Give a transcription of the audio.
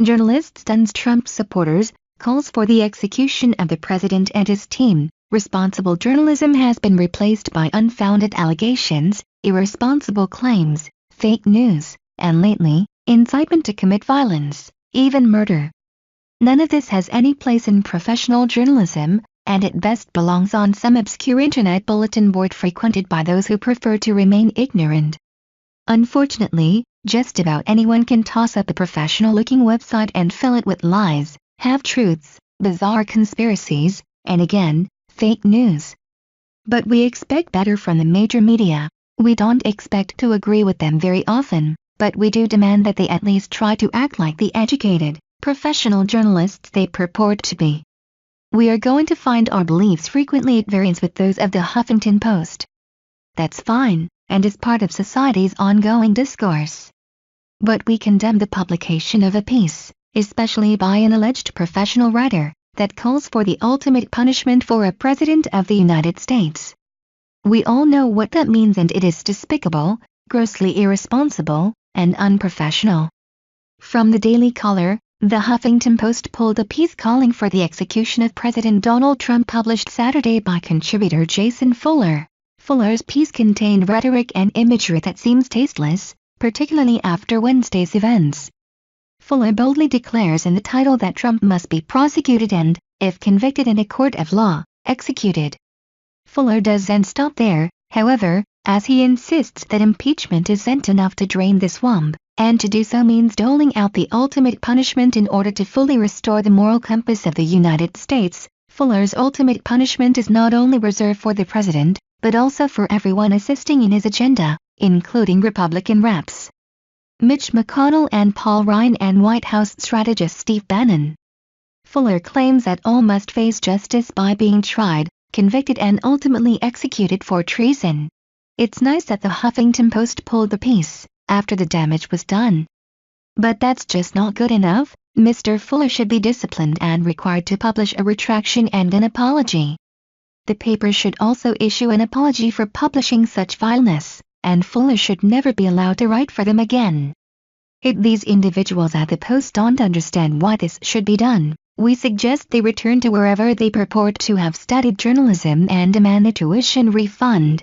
Journalist stuns Trump supporters, calls for the execution of the president and his team. Responsible journalism has been replaced by unfounded allegations, irresponsible claims, fake news, and lately, incitement to commit violence, even murder. None of this has any place in professional journalism, and at best belongs on some obscure internet bulletin board frequented by those who prefer to remain ignorant. Unfortunately, just about anyone can toss up a professional-looking website and fill it with lies, half-truths, bizarre conspiracies, and again, fake news. But we expect better from the major media. We don't expect to agree with them very often, but we do demand that they at least try to act like the educated, professional journalists they purport to be. We are going to find our beliefs frequently at variance with those of the Huffington Post. That's fine, and is part of society's ongoing discourse. But we condemn the publication of a piece, especially by an alleged professional writer, that calls for the ultimate punishment for a president of the United States. We all know what that means, and it is despicable, grossly irresponsible, and unprofessional. From the Daily Caller, the Huffington Post pulled a piece calling for the execution of President Donald Trump published Saturday by contributor Jason Fuller. Fuller's piece contained rhetoric and imagery that seems tasteless, particularly after Wednesday's events. Fuller boldly declares in the title that Trump must be prosecuted and, if convicted in a court of law, executed. Fuller doesn't stop there, however, as he insists that impeachment isn't enough to drain the swamp, and to do so means doling out the ultimate punishment in order to fully restore the moral compass of the United States. Fuller's ultimate punishment is not only reserved for the president, but also for everyone assisting in his agenda, including Republican reps Mitch McConnell and Paul Ryan and White House strategist Steve Bannon. Fuller claims that all must face justice by being tried, convicted and ultimately executed for treason. It's nice that the Huffington Post pulled the piece, after the damage was done. But that's just not good enough. Mr. Fuller should be disciplined and required to publish a retraction and an apology. The paper should also issue an apology for publishing such vileness, and Fuller should never be allowed to write for them again. If these individuals at the Post don't understand why this should be done, we suggest they return to wherever they purport to have studied journalism and demand a tuition refund.